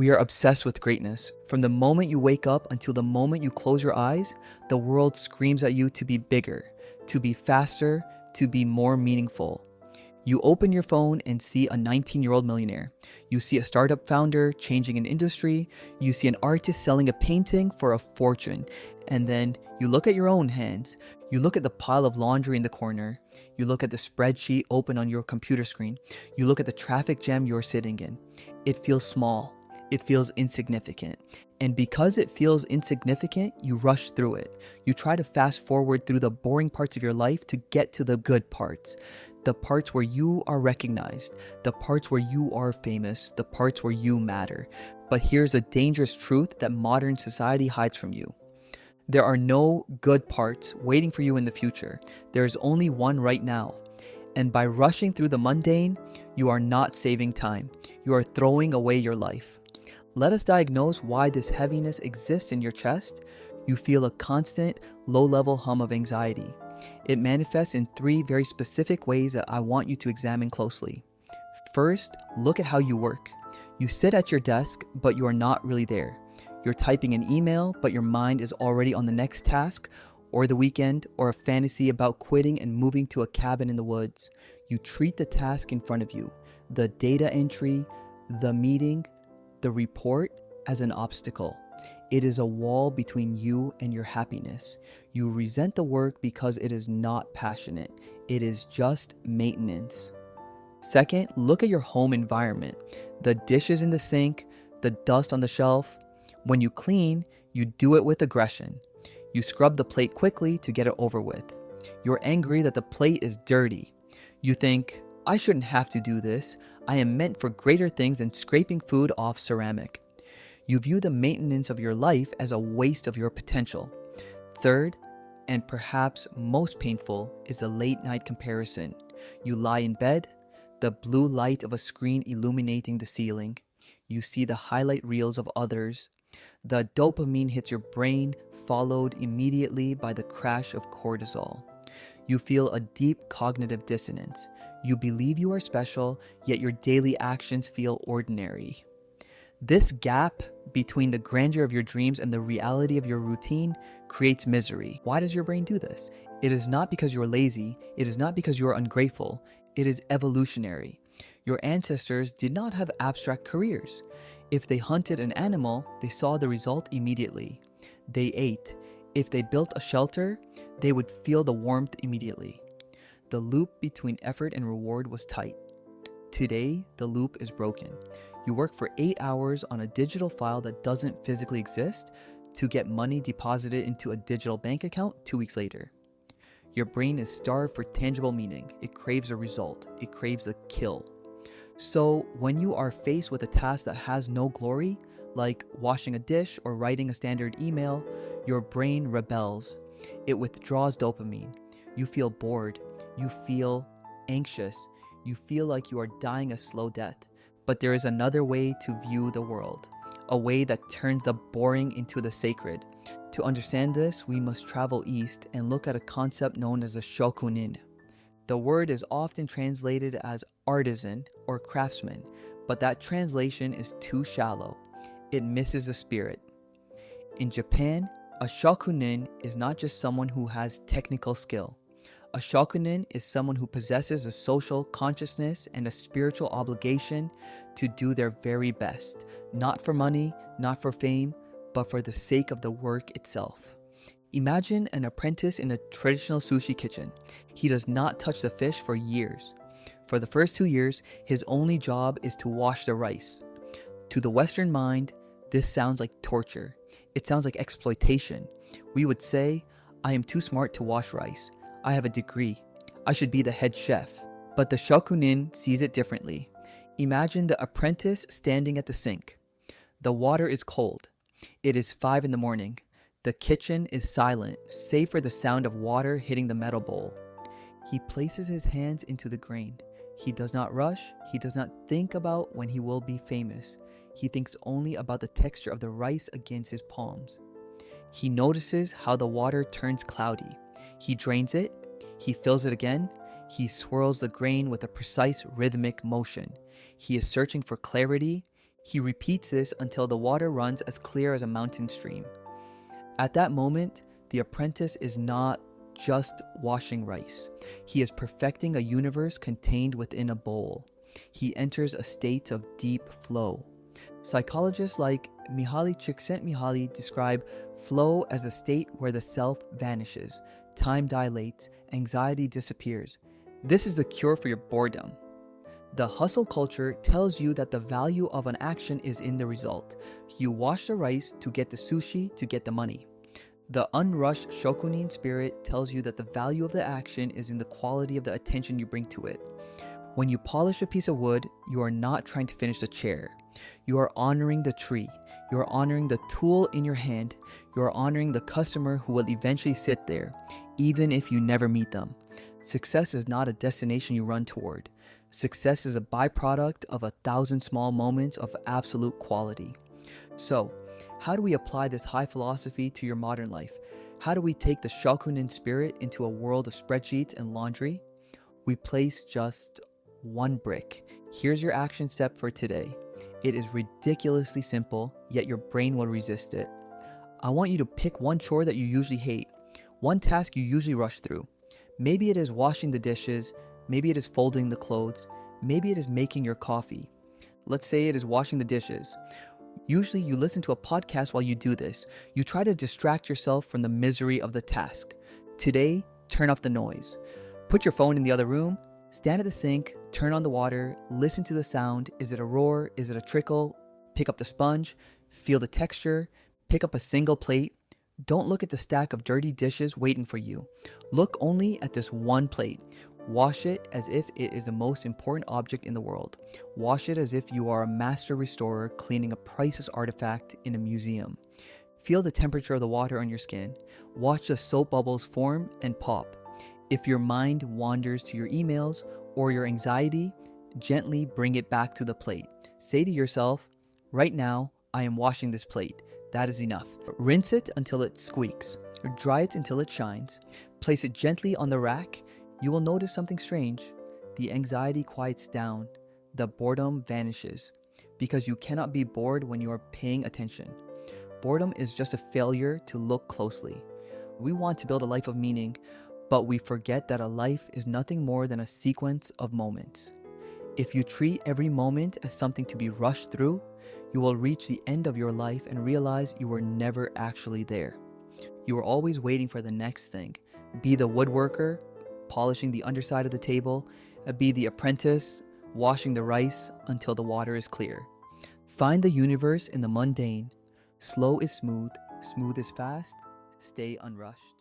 We are obsessed with greatness. From the moment you wake up until the moment you close your eyes, the world screams at you to be bigger, to be faster, to be more meaningful. You open your phone and see a 19-year-old millionaire. You see a startup founder changing an industry. You see an artist selling a painting for a fortune. And then you look at your own hands. You look at the pile of laundry in the corner. You look at the spreadsheet open on your computer screen. You look at the traffic jam you're sitting in. It feels small. It feels insignificant. And because it feels insignificant, you rush through it. You try to fast forward through the boring parts of your life to get to the good parts. The parts where you are recognized, the parts where you are famous, the parts where you matter. But here's a dangerous truth that modern society hides from you. There are no good parts waiting for you in the future. There is only one right now. And by rushing through the mundane, you are not saving time. You are throwing away your life. Let us diagnose why this heaviness exists in your chest. You feel a constant, low-level hum of anxiety. It manifests in 3 very specific ways that I want you to examine closely. First, look at how you work. You sit at your desk, but you are not really there. You're typing an email, but your mind is already on the next task, or the weekend, or a fantasy about quitting and moving to a cabin in the woods. You treat the task in front of you, the data entry, the meeting, the report, as an obstacle. It is a wall between you and your happiness. You resent the work because it is not passionate. It is just maintenance. Second, look at your home environment. The dishes in the sink, the dust on the shelf. When you clean, you do it with aggression. You scrub the plate quickly to get it over with. You're angry that the plate is dirty. You think, I shouldn't have to do this. I am meant for greater things than scraping food off ceramic. You view the maintenance of your life as a waste of your potential. Third, and perhaps most painful, is the late night comparison. You lie in bed, the blue light of a screen illuminating the ceiling. You see the highlight reels of others. The dopamine hits your brain, followed immediately by the crash of cortisol. You feel a deep cognitive dissonance. You believe you are special, yet your daily actions feel ordinary. This gap between the grandeur of your dreams and the reality of your routine creates misery. Why does your brain do this? It is not because you are lazy. It is not because you are ungrateful. It is evolutionary. Your ancestors did not have abstract careers. If they hunted an animal, they saw the result immediately. They ate. If they built a shelter, they would feel the warmth immediately. The loop between effort and reward was tight. Today, the loop is broken. You work for 8 hours on a digital file that doesn't physically exist to get money deposited into a digital bank account 2 weeks later. Your brain is starved for tangible meaning. It craves a result. It craves a kill. So when you are faced with a task that has no glory, like washing a dish or writing a standard email, your brain rebels. It withdraws dopamine. You feel bored. You feel anxious. You feel like you are dying a slow death. But there is another way to view the world, a way that turns the boring into the sacred. To understand this, we must travel east and look at a concept known as a shokunin. The word is often translated as artisan or craftsman, but that translation is too shallow. It misses the spirit. In Japan, a shokunin is not just someone who has technical skill. A shokunin is someone who possesses a social consciousness and a spiritual obligation to do their very best, not for money, not for fame, but for the sake of the work itself. Imagine an apprentice in a traditional sushi kitchen. He does not touch the fish for years. For the first 2 years, his only job is to wash the rice. To the Western mind, this sounds like torture. It sounds like exploitation. We would say, I am too smart to wash rice. I have a degree. I should be the head chef. But the shokunin sees it differently. Imagine the apprentice standing at the sink. The water is cold. It is 5 in the morning. The kitchen is silent, save for the sound of water hitting the metal bowl. He places his hands into the grain. He does not rush. He does not think about when he will be famous. He thinks only about the texture of the rice against his palms. He notices how the water turns cloudy. He drains it. He fills it again. He swirls the grain with a precise rhythmic motion. He is searching for clarity. He repeats this until the water runs as clear as a mountain stream. At that moment, the apprentice is not just washing rice. He is perfecting a universe contained within a bowl. He enters a state of deep flow. Psychologists like Mihaly Csikszentmihalyi describe flow as a state where the self vanishes, time dilates, anxiety disappears. This is the cure for your boredom. The hustle culture tells you that the value of an action is in the result. You wash the rice to get the sushi to get the money. The Unrushed Shokunin Spirit tells you that the value of the action is in the quality of the attention you bring to it. When you polish a piece of wood, you are not trying to finish the chair. You are honoring the tree. You are honoring the tool in your hand. You are honoring the customer who will eventually sit there, even if you never meet them. Success is not a destination you run toward. Success is a byproduct of 1,000 small moments of absolute quality. So, how do we apply this high philosophy to your modern life? How do we take the Shokunin Spirit into a world of spreadsheets and laundry? We place just one brick. Here's your action step for today. It is ridiculously simple, yet your brain will resist it. I want you to pick one chore that you usually hate, one task you usually rush through. Maybe it is washing the dishes, maybe it is folding the clothes, maybe it is making your coffee. Let's say it is washing the dishes. Usually you listen to a podcast while you do this. You try to distract yourself from the misery of the task. Today, turn off the noise. Put your phone in the other room, stand at the sink, turn on the water, listen to the sound. Is it a roar? Is it a trickle? Pick up the sponge, feel the texture, pick up a single plate. Don't look at the stack of dirty dishes waiting for you. Look only at this one plate. Wash it as if it is the most important object in the world. Wash it as if you are a master restorer cleaning a priceless artifact in a museum. Feel the temperature of the water on your skin. Watch the soap bubbles form and pop. If your mind wanders to your emails or your anxiety, gently bring it back to the plate. Say to yourself, right now, I am washing this plate. That is enough. Rinse it until it squeaks. Dry it until it shines. Place it gently on the rack. You will notice something strange. The anxiety quiets down. The boredom vanishes. Because you cannot be bored when you are paying attention. Boredom is just a failure to look closely. We want to build a life of meaning, but we forget that a life is nothing more than a sequence of moments. If you treat every moment as something to be rushed through, you will reach the end of your life and realize you were never actually there. You are always waiting for the next thing. Be the woodworker, polishing the underside of the table, be the apprentice, washing the rice until the water is clear. Find the universe in the mundane. Slow is smooth, smooth is fast. Stay unrushed.